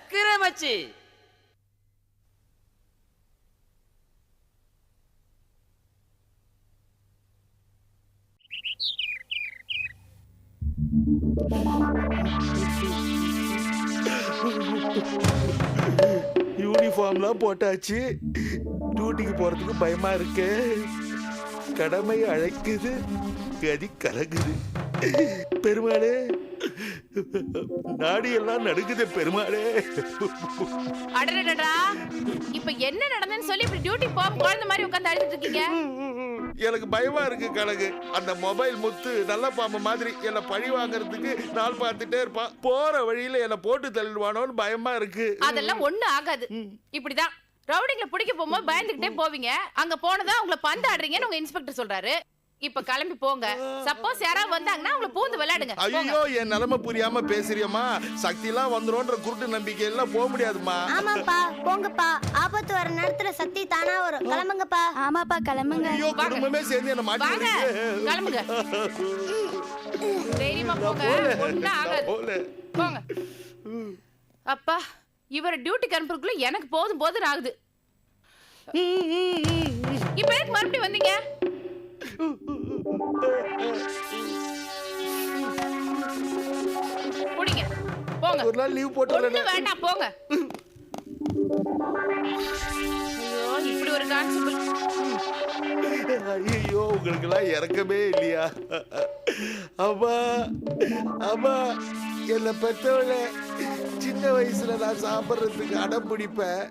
சக்கரை மச்சி. யூனிஃபார்ம்லாம் போட்டாச்சு. டியூட்டிக்கு போறதுக்கு பயமா இருக்கு. கடமை அழைக்குது, கதி கலங்குது. பெருமாளே, நாடியெல்லாம் நடுக்குது பெருமாளே. அடடடா, இப்ப என்ன நடந்ததுன்னு சொல்லி இப்படி டியூட்டி போக குழந்தை மாதிரி உட்கார்ந்து அழுதுட்டு இருக்கீங்க? எனக்கு பயமா இருக்கு கனகு. அந்த மொபைல் முத்து நல்ல பாம்பு மாதிரி என்ன பழி வாங்குறதுக்கு நாள் பார்த்துட்டே இருப்பான். போற வழியில என்ன போட்டு தள்ளிடுவானோன்னு பயமா இருக்கு. அதெல்லாம் ஒண்ணு ஆகாது. இப்படிதான் ரவுடிங்ல பிடிக்க போகும்போது பயந்துகிட்டே போவீங்க. அங்க போனதா உங்களை பந்து ஆடுறீங்கன்னு உங்க இன்ஸ்பெக்டர் சொல்றாரு. இப்ப கிளம்பி போங்க. சப்போஸ் யாராவது வந்தாங்கன்னா உங்களை பூந்து விளையாடுங்க. ஐயோ, என் நிலைமை புரியாம பேசுறியம்மா. சக்தி எல்லாம் வந்துரும்ன்ற குருட்டு நம்பிக்கை எல்லாம் போக முடியாதுமா. ஆமாப்பா, போங்கப்பா. ஆபத்து வர நேரத்துல சக்தி தானா வரும். கிளம்புங்கப்பா. ஆமாப்பா, கிளம்புங்க. ஐயோ, குடும்பமே சேர்ந்து என்ன மாட்டி கிளம்புங்க. தைரியமா போங்க, ஒண்ணும் ஆகாது. போங்க. அப்பா, இவர டியூட்டிக்கு அனுப்புறதுக்குள்ள எனக்கு போதும் போதும் ஆகுது. இப்ப எனக்கு மறுபடியும் வந்தீங்க? குடிங்க, போங்க. ஒரு நாள் லீவ் போட்டு வேண்டாம், போங்க. ஐயோ, இப்படி ஒரு கான்ஸ்டபிள். ஐயோ, உங்களுக்கு எல்லாம் இறக்கமே இல்லையா? அம்மா, அம்மா, என்ன பெற்றவள சின்ன வயசுல நான் சாப்பிட்றதுக்கு அடம் பிடிப்பேன்.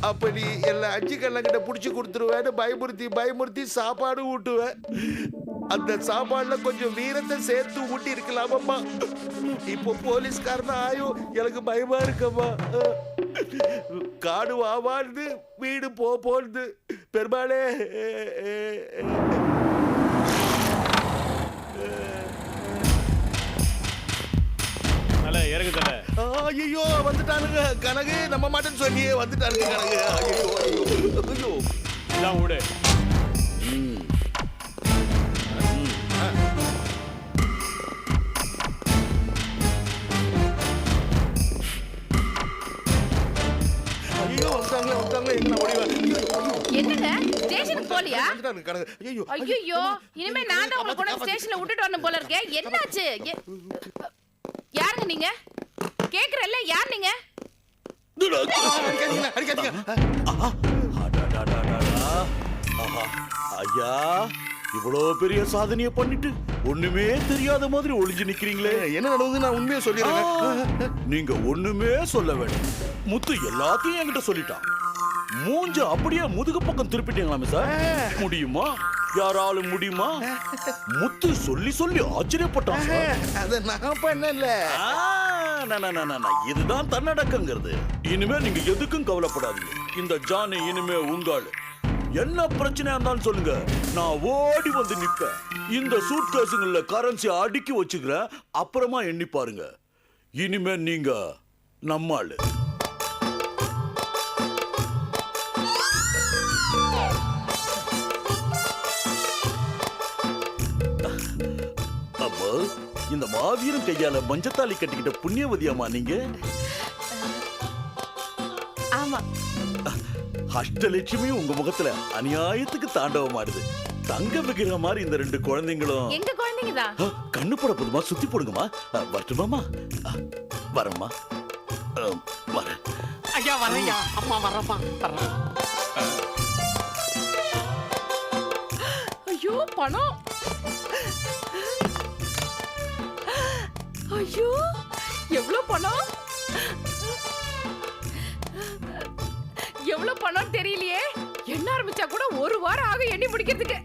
அப்ப நீ எல்லாம் 5 கல்லங்கிட்ட புடிச்சு கொடுத்துருவேன்னு பயமுறுத்தி பயமுறுத்தி சாப்பாடு ஊட்டுவேன். அந்த சாப்பாடுல கொஞ்சம் வீரத்தை சேர்த்து ஊட்டி இருக்கலாமம்மா. இப்போ போலீஸ்காரன் ஆயும் எனக்கு பயமா இருக்கம்மா. காடு வாவான்னு வீடு போன்னு பெருமாளே. ஐயோ, வந்துட்டானுங்க கனகு. நம்ம மாட்டேன்னு சொல்லியே வந்துட்டானுங்க கனகு. ஐயோ ஐயோ எல்லாம் விடு. ஐயோ, வந்துட்டாங்களே என்ன ஓடிவா. என்னங்க ஸ்டேஷனுக்கு போலியா? வந்துட்டானுங்க கனகு. ஐயோ ஐயோ, இனிமே நான் தான் உங்களை கொண்டு ஸ்டேஷன்ல விட்டுட்டு வரணும் போல இருக்கே. என்னாச்சு? யாருங்க நீங்க? கேக்குறல்ல, யார் நீங்க? ஐயா, இவ்வளவு பெரிய சாதனையை பண்ணிட்டு ஒண்ணுமே தெரியாத மாதிரி ஒளிஞ்சு நிக்கிறீங்களே. என்ன நடந்தது? நான் உண்மையை சொல்லிடுறேன். நீங்க ஒண்ணுமே சொல்ல வேண்டாம். முத்து எல்லாத்தையும் என்கிட்ட சொல்லிட்டான். மூஞ்ச அப்படியே முதுகு பக்கம் திருப்பிட்டீங்களாமே சார். முடியுமா? யாராலும் முடியுமா? முத்து சொல்லி சொல்லி ஆச்சரியப்பட்டான் சார். அத நான் பண்ணல. இதுதான் தன்னடக்கங்கிறது. இனிமே நீங்க எதுக்கும் கவலைப்படாதீங்க. இந்த ஜானி இனிமே உங்காளு. என்ன பிரச்சனையா இருந்தாலும் சொல்லுங்க, நான் ஓடி வந்து நிப்பேன். இந்த சூட் கேஸுங்கள்ல கரன்சி அடுக்கி வச்சுக்கிறேன். அப்புறமா எண்ணி பாருங்க. இனிமே நீங்க நம்மாளு. அப்போ இந்த மாவீரன் கையால மஞ்சத்தாலி கட்டிக்கிட்ட புண்ணியவதியாமா நீங்க? ஆமா. அஷ்டலட்சுமி உங்க முகத்துல அநியாயத்துக்கு தாண்டவமாடுது. தங்க விக்கிற மாதிரி இந்த 2 குழந்தைங்களும். எங்க குழந்தைங்க தான். கண்ணு போட போதுமா? சுத்தி போடுங்கம்மா. வரட்டுமாமா? வரம்மா. வரேன். ஐயா வரையா, அம்மா வரப்பா. ஐயோ, பணம். ஐயோ, எவ்வளவு பணம்? எவ்வளவு பணம் தெரியலையே. என்ன ஆரம்பிச்சா கூட 1 வாரம் ஆகும் எண்ணி முடிக்கிறதுக்கு.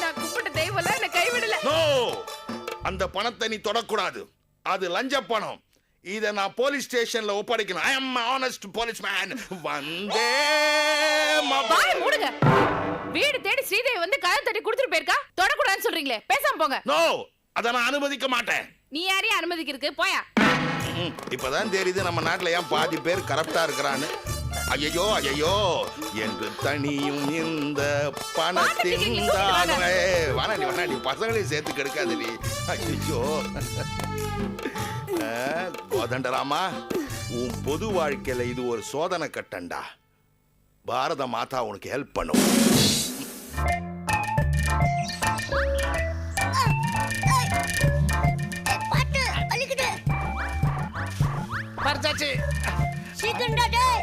நான் கும்பிட்ட தெய்வம் என்ன கைவிடல. அந்த பணத்தை நீ தொடக்கூடாது. அது லஞ்ச பணம். இத நான் போலீஸ் ஸ்டேஷன்ல ஒப்படைக்கணும். ஐ அம் ஆனஸ்ட் போலீஸ்மேன். வந்தே வாய் மூடுங்க. வீடு தேடி ஸ்ரீதேவி வந்து கதை தட்டி கொடுத்துட்டு போயிருக்கா. தொடக்கூடாதுன்னு சொல்றீங்களே, பேசாம போங்க. நோ, அத நான் அனுமதிக்க மாட்டேன். நீ யாரையும் அனுமதிக்கிறதுக்கு? போயா. இப்பதான் தெரியுது நம்ம நாட்டுல ஏன் பாதி பேர் கரப்டா இருக்கிறான்னு. ஐயோ ஐயோ என்று தனியும் இந்த பணத்தின் தானே. வேணாடி பசங்களையும் சேர்த்து கெடுக்காதடி. ஐயோ கோதண்டராமா, உன் பொது வாழ்க்கையில இது ஒரு சோதனை கட்டண்டா. பாரத மாதா உனக்கு ஹெல்ப் பண்ணுவோம். பறிச்சாச்சு. சீக்கிரம்டா டேய்.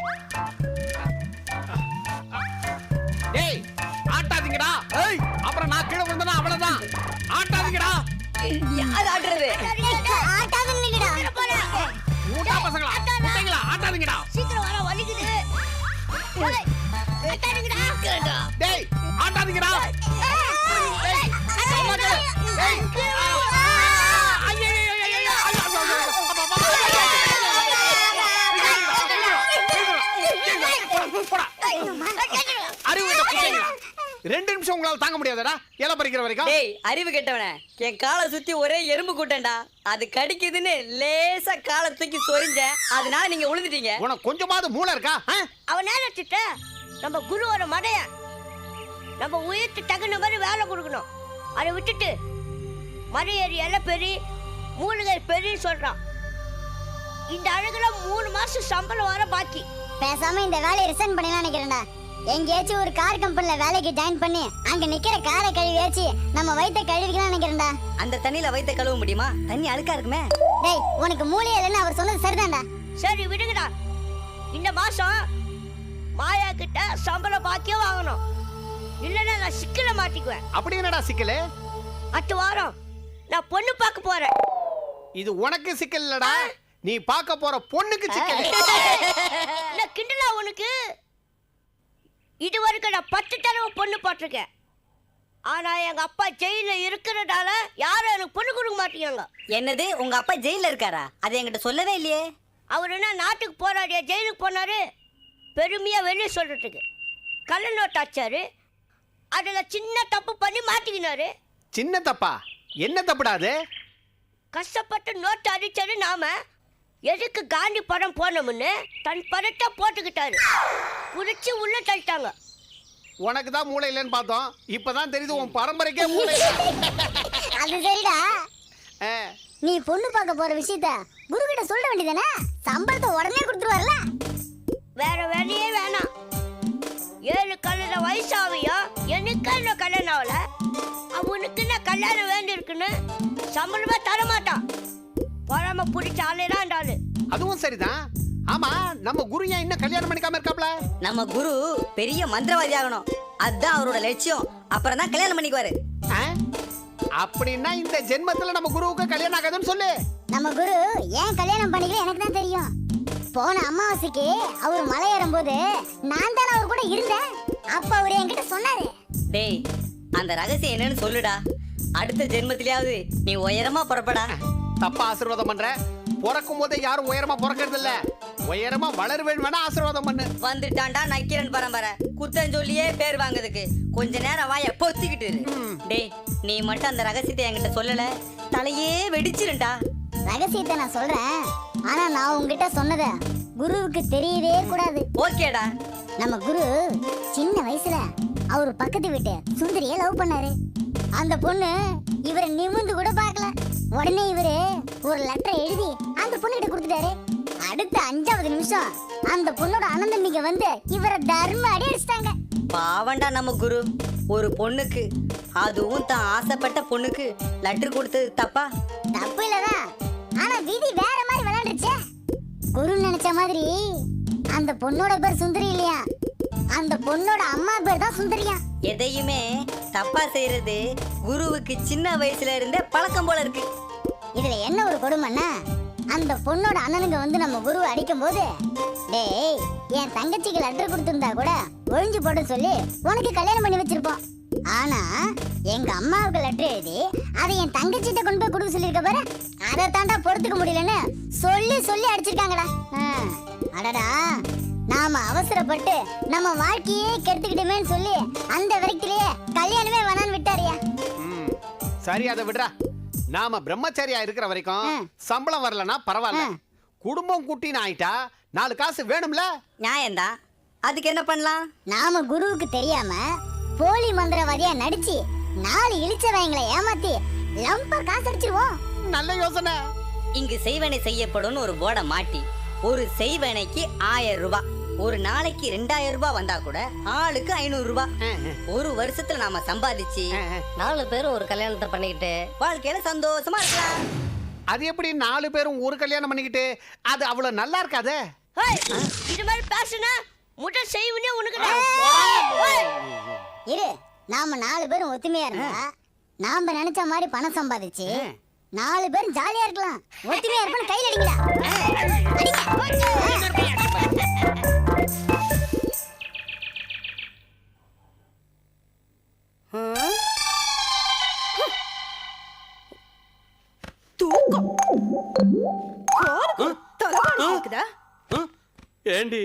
டேய் ஆட்டாதீங்கடா. ஏய் அப்புறம் நான் கீழே விழுந்தனா அவ்வளவுதான். ஆட்டாதீங்கடா. யார் ஆடுறது? ஆட்டாதீங்கடா. மூட்டா பசங்களா முட்டைங்களா ஆட்டாதீங்கடா. சீக்கிரம் வர வலிக்குது. டேய் ஆட்டாதீங்கடா. டேய் ஆட்டாதீங்கடா. ரெண்டு நிமிஷம் உங்களால தாங்க முடியாதடா இலை பறிக்கிற வரைக்கும். டேய் அறிவு கெட்டவனே, என் காலை சுத்தி ஒரே எறும்பு கூட்டம்டா. அது கடிக்குதுன்னு லேசா காலை தூக்கி சொரிஞ்சேன், அதனால நீங்க விழுந்துட்டீங்க. உனக்கு கொஞ்சமாவது மூளை இருக்கா? அவன் நினைச்சிட்ட நம்ம குருவோட மடைய நம்ம உயிர்த்து தகுந்த மாதிரி வேலை கொடுக்கணும். அதை விட்டுட்டு மலையேறி இலை பெரி மூலிகை பெரிய சொல்றான். இந்த அழகுல 3 மாசம் சம்பளம் வர பாக்கி. பேசாம இந்த வேலையை ரிசைன் பண்ணலாம் நினைக்கிறேன்டா. எங்கேயாச்சும் ஒரு கார் கம்பெனில வேலைக்கு ஜாயின் பண்ணி அங்க நிக்கிற காரை கழுவியாச்சு நம்ம வயித்தை கழுவிக்கலாம் நினைக்கிறேன்டா. அந்த தண்ணியில வயித்தை கழுவ முடியுமா? தண்ணி அழுக்கா இருக்குமே. டேய் உனக்கு மூளையே இல்லைன்னு அவர் சொன்னது சரிதான்டா. சரி விடுங்கடா. இந்த மாசம் மாயா கிட்ட சம்பளம் பாக்கியும் வாங்கணும். இல்லைன்னா நான் சிக்கல மாட்டிக்குவேன். அப்படி என்னடா சிக்கலு? அடுத்த வாரம் நான் பொண்ணு பார்க்க போறேன். இது உனக்கு சிக்கல் இல்லடா, நீ பார்க்க போற பொண்ணுக்கு சிக்கல். நான் கிண்டலா உனக்கு? இது வரைக்கும் நான் 10 தடவை பொண்ணு போட்டிருக்கேன். ஆனா எங்க அப்பா ஜெயில இருக்கிறதால யாரும் எனக்கு பொண்ணு கொடுக்க மாட்டேங்காங்க. என்னது, உங்க அப்பா ஜெயில இருக்காரா? அது என்கிட்ட சொல்லவே இல்லையே. அவர் என்ன நாட்டுக்கு போறாரு, ஜெயிலுக்கு போனாரு? பெருமையா வெளியே சொல்றதுக்கு கள்ள நோட்டு ஆச்சாரு. அதுல சின்ன தப்பு பண்ணி மாட்டிக்கினாரு. சின்ன தப்பா? என்ன தப்புடா அது? கஷ்டப்பட்டு நோட்டு அடிச்சாரு. நாம எதுக்கு காந்தி படம் போனோம்னு தன் படத்தை போட்டுக்கிட்டாரு. புடிச்சு உள்ள தள்ளிட்டாங்க. உனக்கு தான் மூளை இல்லைன்னு பார்த்தோம், இப்பதான் தெரியுது உன் பரம்பரைக்கே மூளை. அது சரிடா. ஆ, நீ பொண்ணு பார்க்க போற விஷயத்த குரு கிட்ட சொல்ல வேண்டியதானே? சம்பளத்தை உடனே கொடுத்துருவார்ல. வேற வேலையே வேணாம். 7 கல்யாண வயசாவையோ எனக்கு என்ன கல்யாணம் ஆகல. அவனுக்கு நான் கல்யாணம் வேண்டி இருக்குன்னு சம்பளமா தரமாட்டான். பழம பிடிச்ச ஆளேதான் ஆளு. அதுவும் சரிதான். ஆமா, நம்ம குரு ஏன் இன்னும் கல்யாணம் பண்ணிக்காம இருக்காப்ல? நம்ம குரு பெரிய மந்திரவாதி ஆகணும், அதுதான் அவரோட லட்சியம். அப்புறம் தான் கல்யாணம் பண்ணிக்குவாரு. ஆ? அப்படின்னா இந்த ஜென்மத்துல நம்ம குருவுக்கு கல்யாணம் ஆகாதுன்னு சொல்லு. நம்ம குரு ஏன் கல்யாணம் பண்ணிக்கல எனக்கு தான் தெரியும். போன அமாவாசைக்கு அவர் மலை ஏறும்போது நான் தானே அவர் கூட இருந்தேன். அப்ப அவர் என்கிட்ட சொன்னாரு. டேய் அந்த ரகசியம் என்னன்னு சொல்லுடா. அடுத்த ஜென்மத்திலேயாவது நீ உயரமா புறப்படா. தப்பா ஆசீர்வாதம் பண்ற. பிறக்கும் போதே யாரும் உயரமா பிறக்கிறது இல்ல, உயரமா வளருவேன் வேணா ஆசீர்வாதம் பண்ணு. வந்துட்டான்டா நக்கீரன் பரம்பரை. குத்தம் சொல்லியே பேர் வாங்குறதுக்கு கொஞ்ச நேரம் வாய பொத்திக்கிட்டு இரு. டேய் நீ மட்டும் அந்த ரகசியத்தை என்கிட்ட சொல்லல, தலையே வெடிச்சிருண்டா. ரகசியத்தை நான் சொல்றேன், ஆனா நான் உங்ககிட்ட சொன்னத குருவுக்கு தெரியவே கூடாது. ஓகேடா. நம்ம குரு சின்ன வயசுல அவர் பக்கத்து வீட்டு சுந்தரிய லவ் பண்ணாரு. அந்த பொண்ணு இவரை நிமிந்து கூட பார்க்கல. உடனே இவரு ஒரு லெட்டர் எழுதி அந்த பொண்ணுகிட்ட கொடுத்துட்டாரு. அடுத்த 5வது நிமிஷம் அந்த பொண்ணோட அண்ணன் தம்பிங்க வந்து இவரை தர்ம அடி அடிச்சிட்டாங்க. பாவண்டா நம்ம குரு. ஒரு பொண்ணுக்கு, அதுவும் தான் ஆசைப்பட்ட பொண்ணுக்கு லெட்டர் கொடுத்தது தப்பா? தப்பு இல்லதான், ஆனா விதி வேற மாதிரி விளையாண்டுச்சே. குரு நினைச்ச மாதிரி அந்த பொண்ணோட பேர் சுந்தரி இல்லையா, அந்த பொண்ணோட அம்மா பேர் தான் சுந்தரியா. எதையுமே தப்பா செய்யறது குருவுக்கு சின்ன வயசுல இருந்தே பழக்கம் போல இருக்கு. இதுல என்ன ஒரு கொடுமைன்னா, அந்த பொண்ணோட அண்ணனுங்க வந்து நம்ம குருவை அடிக்கும் போது, டேய் என் தங்கச்சிக்கு லெட்டர் கொடுத்திருந்தா கூட ஒழிஞ்சு போட்டு சொல்லி உனக்கு கல்யாணம் பண்ணி வச்சிருப்போம். ஆனா எங்க அம்மாவுக்கு லெட்டர் எழுதி அதை என் தங்கச்சிட்ட கொண்டு போய் கொடுக்க சொல்லிருக்க பாரு, அதை தாண்டா பொறுத்துக்க முடியலன்னு சொல்லி சொல்லி அடிச்சிருக்காங்கடா. அடடா, நாம அவசரப்பட்டு நம்ம வாழ்க்கையே கெடுத்துக்கிட்டோமேன்னு சொல்லி அந்த வரைக்கிலேயே கல்யாணமே வேணான்னு விட்டாரியா. சரி அதை விடுறா. நாம பிரம்மச்சாரியா இருக்கிற வரைக்கும் சம்பளம் வரலன்னா பரவாயில்ல. குடும்பம் குட்டின்னு ஆயிட்டா 4 காசு வேணும்ல. நியாயம்தான். அதுக்கு என்ன பண்ணலாம்? நாம குருவுக்கு தெரியாம போலி மந்திரவாதியா நடிச்சு 4 இளிச்சவாயங்களை ஏமாத்தி லம்பா காசு அடிச்சிருவோம். நல்ல யோசனை. இங்கு செய்வனை செய்யப்படும் ஒரு போர்டை மாட்டி ஒரு செய்வனைக்கு 1000 ரூபாய், ஒரு நாளைக்கு 2000 ரூபாய் வந்தா கூட ஆளுக்கு 500 ரூபாய். ஒரு வருஷத்துல நாம சம்பாதிச்சு 4 பேரும் ஒரு கல்யாணத்தை பண்ணிக்கிட்டு வாழ்க்கையில சந்தோஷமா இருக்கலாம். அது எப்படி 4 பேரும் ஒரு கல்யாணம் பண்ணிக்கிட்டு? அது அவ்வளவு நல்லா இருக்காதே. ஏய், இது மாதிரி பேசுனா முட்டை செய்வனே உனக்கு இரு, நாம 4 பேரும் ஒத்துமையா இருந்தா நாம நினைச்ச மாதிரி பணம் சம்பாதிச்சு 4 பேரும் ஜாலியா இருக்கலாம். ஒத்துமையா இருப்போம், கையில் அடிங்களா. தூக்கம் தலைவலி இருக்குதா? ஏண்டி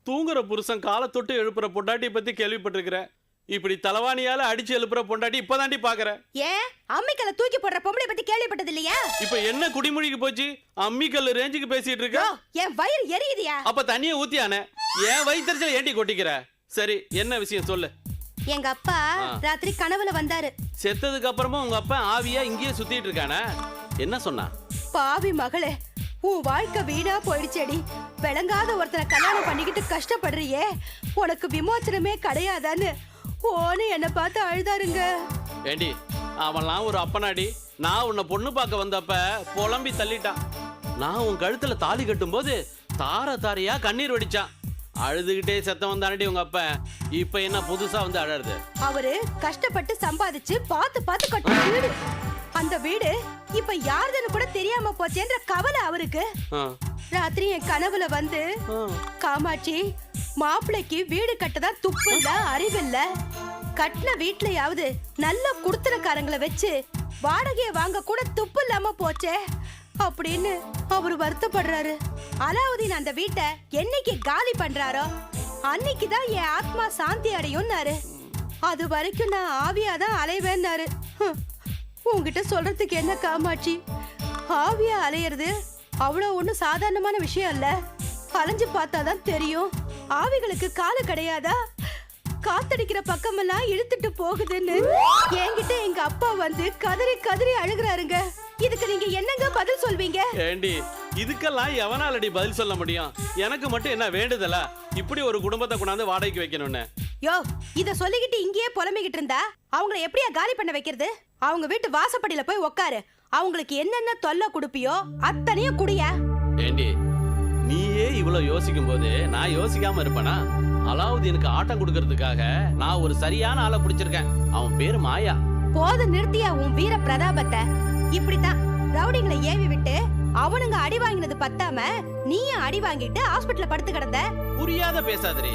தூங்குற புருஷன் காலை தொட்டு எழுப்புற பொண்டாட்டி பத்தி கேள்விப்பட்டிருக்கிறேன். இப்படி தலவாணியால அடிச்சு எழுப்புற பொண்டாட்டி இப்பதாண்டி பாக்குறேன். ஏன் அம்மிக்கல்ல தூக்கி போடுற பொம்பளை பத்தி கேள்விப்பட்டது இல்லையா? இப்ப என்ன குடிமொழிக்கு போச்சு? அம்மிக்கல் ரேஞ்சுக்கு பேசிட்டு இருக்க. என் வயிறு எரியுதியா? அப்ப தண்ணிய ஊத்தியானே, ஏன் வயிற்றுல ஏண்டி கொட்டிக்கிற? சரி, என்ன விஷயம் சொல்லு. எங்க அப்பா ராத்திரி கனவுல வந்தாரு. செத்ததுக்கு அப்புறமா உங்க அப்பா ஆவியா இங்கேயே சுத்திட்டு இருக்கானே, என்ன சொன்னா? பாவி மகளே, உன் வாழ்க்கை வீணா போயிடுச்சேடி. விளங்காத ஒருத்தரை கல்யாணம் பண்ணிக்கிட்டு கஷ்டப்படுறியே, உனக்கு விமோச்சனமே கிடையாதான்னு ஓன்னு என்ன பார்த்து அழுதாருங்க. ஏண்டி அவன்லாம் ஒரு அப்பனாடி. நான் உன்னை பொண்ணு பார்க்க வந்தப்ப புலம்பி தள்ளிட்டான். நான் உன் கழுத்துல தாலி கட்டும் போது தார தாரையா கண்ணீர் வடிச்சான். அழுதுகிட்டே செத்தம் வந்தானடி உங்க அப்ப. இப்ப என்ன புதுசா வந்து அழறது? அவரு கஷ்டப்பட்டு சம்பாதிச்சு பார்த்து பார்த்து கட்டின வீடு. அந்த வீடு இப்ப யாருதுன்னு கூட தெரியாம போச்சேன்ற கவலை அவருக்கு. ராத்திரி என் கனவுல வந்து, காமாட்சி, மாப்பிள்ளைக்கு வீடு கட்டதான் துப்பு இல்ல, அறிவில்ல, கட்டின வீட்லயாவது நல்ல குடுத்தனக்காரங்களை வச்சு வாடகையை வாங்க கூட துப்பு இல்லாம போச்சே அப்படின்னு அவரு வருத்தப்படுறாரு. அலாவுதீன் அந்த வீட்டை என்னைக்கு காலி பண்றாரோ அன்னைக்குதான் என் ஆத்மா சாந்தி அடையும்னாரு. அது வரைக்கும் நான் ஆவியாதான் அலைவேன்னாரு. உங்ககிட்ட சொல்றதுக்கு என்ன காமாட்சி, ஆவியா அலையிறது அவ்வளவு ஒண்ணும் சாதாரணமான விஷயம் இல்ல. அலைஞ்சு பார்த்தாதான் தெரியும் ஆவிகளுக்கு காலு கிடையாதா, காத்தடிக்கிற பக்கமெல்லாம் இழுத்துட்டு போகுதுன்னு. என்கிட்ட எங்க அப்பா வந்து கதறி கதறி அழுகுறாருங்க. இதுக்கு நீங்க என்னங்க பதில் சொல்வீங்க? ஏண்டி இதுக்கெல்லாம் எவனாலடி பதில் சொல்ல முடியும்? எனக்கு மட்டும் என்ன வேண்டுதலா இப்படி ஒரு குடும்பத்தை கொண்டாந்து வாடகைக்கு வைக்கணும்னு? யோ, இத சொல்லிக்கிட்டு இங்கேயே புலம்பிக்கிட்டு இருந்தா அவங்களை எப்படியா காலி பண்ண வைக்கிறது? அவங்க வீட்டு வாசப்படியில போய் உட்காரு. அவங்களுக்கு என்னென்ன தொல்லை கொடுப்பியோ அத்தனையும் குடியா. ஏண்டி நீயே இவ்வளவு யோசிக்கும் போது நான் யோசிக்காம இருப்பேனா? அலாவுதீனுக்கு ஆட்டம் கொடுக்கறதுக்காக நான் ஒரு சரியான ஆளை பிடிச்சிருக்கேன். அவன் பேரு மாயா. போது நிறுத்தியா உன் வீர பிரதாபத்தை. இப்படித்தான் ரவுடிங்களை ஏவி விட்டு அவனுங்க அடி வாங்கினது பத்தாம நீயும் அடி வாங்கிட்டு ஹாஸ்பிடல்ல படுத்து கிடந்த. புரியாத பேசாதரி.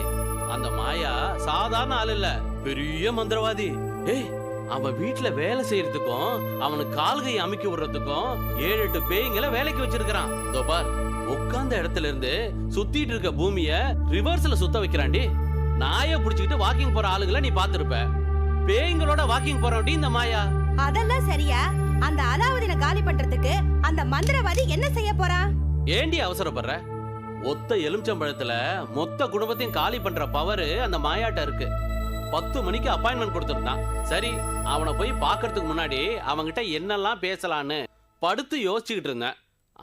அந்த மாயா சாதாரண ஆள் இல்ல, பெரிய மந்திரவாதி. ஏய், அவன் வீட்டுல வேலை செய்யறதுக்கும் அவனுக்கு கால்கை அமைக்க விடுறதுக்கும் 7-8 பேய்களை வேலைக்கு வச்சிருக்கான். இதோ பார், உட்கார்ந்த இடத்துல இருந்து சுத்திட்டு இருக்க பூமிய ரிவர்ஸ்ல சுத்த வைக்கிறான்டி. நாயை புடிச்சுக்கிட்டு வாக்கிங் போற ஆளுகளை நீ பாத்துருப்ப. பேய்களோட வாக்கிங் போறோம்டி இந்த மாயா. அதெல்லாம் சரியா? அந்த அலாவுதீனை காலி பண்றதுக்கு அந்த மந்திரவாதி என்ன செய்ய போறான்? ஏண்டி அவசரப்படுற? ஒத்த எலுமிச்சம்பழத்துல மொத்த குடும்பத்தையும் காலி பண்ற பவர் அந்த மாயாட்ட இருக்கு. 10 மணிக்கு அப்பாயின்மெண்ட் கொடுத்துருந்தான். சரி, அவனை போய் பாக்குறதுக்கு முன்னாடி அவன்கிட்ட என்னெல்லாம் பேசலான்னு படுத்து யோசிச்சுக்கிட்டு இருந்தேன்.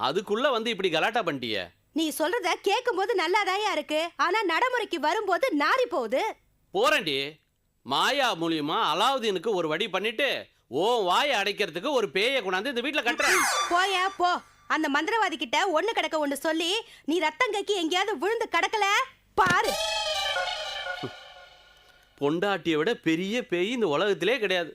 அதுக்குள்ள வந்து இப்படி கலாட்டா பண்ணிட்டிய. நீ சொல்றத கேட்கும் போது நல்லாதாயா இருக்கு, ஆனா நடைமுறைக்கு வரும்போது நாரி போகுது. போறேன்டி. மாயா மூலியமா அலாவுதீனுக்கு ஒரு வழி பண்ணிட்டு ஓ வாயை அடைக்கிறதுக்கு ஒரு பேயை கொண்டாந்து இந்த வீட்டுல கட்டுறேன். போயா போ. அந்த மந்திரவாதி கிட்ட ஒண்ணு கிடக்க ஒண்ணு சொல்லி நீ ரத்தம் கக்கி எங்கேயாவது விழுந்து கிடக்கல பாரு. பொண்டாட்டியை விட பெரிய பேய் இந்த உலகத்திலே கிடையாது.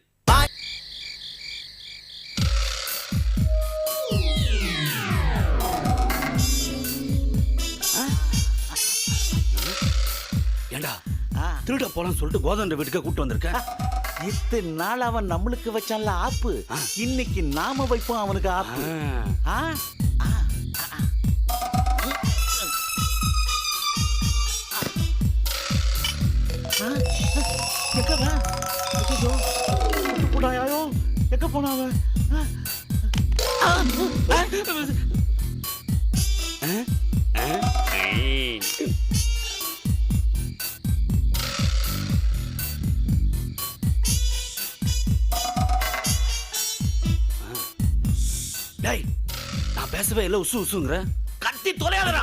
ஏண்டா திருட போலாம் சொல்லிட்டு கோதண்ட வீட்டுக்கு கூட்டு வந்திருக்க. இத்தனை நாள் அவன் நம்மளுக்கு வச்சான்ல ஆப்பு, இன்னைக்கு நாம வைப்போம் அவனுக்கு ஆப்பு. எங்க போனாவ? நான் பேசவே இல்லை உசு உசுங்கிற கத்தி தொலையாதடா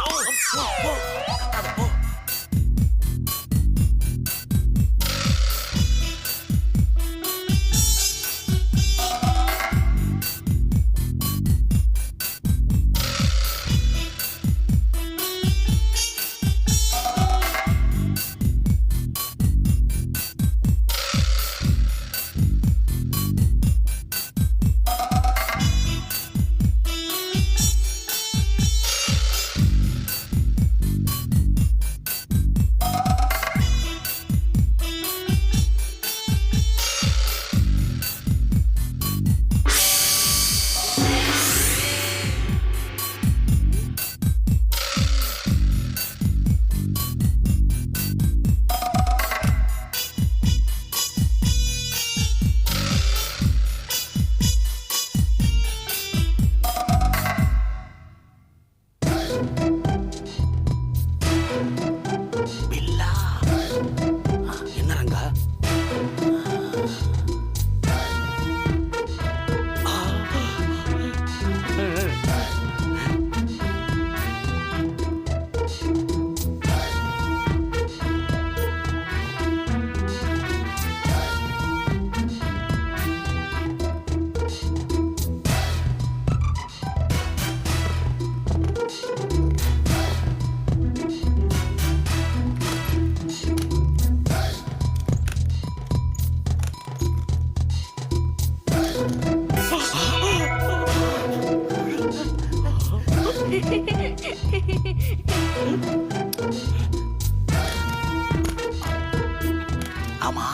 ஆமா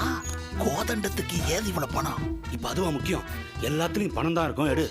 கோதண்டத்துக்கு ஏது இவ்வளவு பணம் இப்ப அதுவா முக்கியம் எல்லாத்துலயும் பணம் தான் இருக்கும் எடு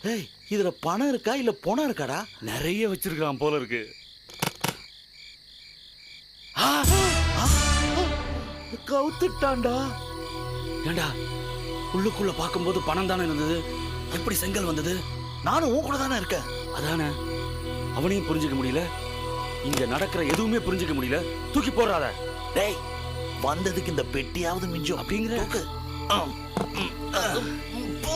ஏய் இதுல பணம் இருக்கா இல்ல பணம் இருக்காடா நிறைய வச்சிருக்கான் போல இருக்கு கவுத்துட்டான்டா ஏண்டா உள்ளுக்குள்ள பார்க்கும்போது பணம் தானே இருந்தது எப்படி செங்கல் வந்தது நானும் உன் கூட தானே இருக்கேன் அதானே அவனையும் புரிஞ்சுக்க முடியல இங்க நடக்கிற எதுவுமே புரிஞ்சுக்க முடியல தூக்கி போடுறாத டேய் வந்ததுக்கு இந்த பெட்டியாவது மிஞ்சும் அப்படிங்கிற போ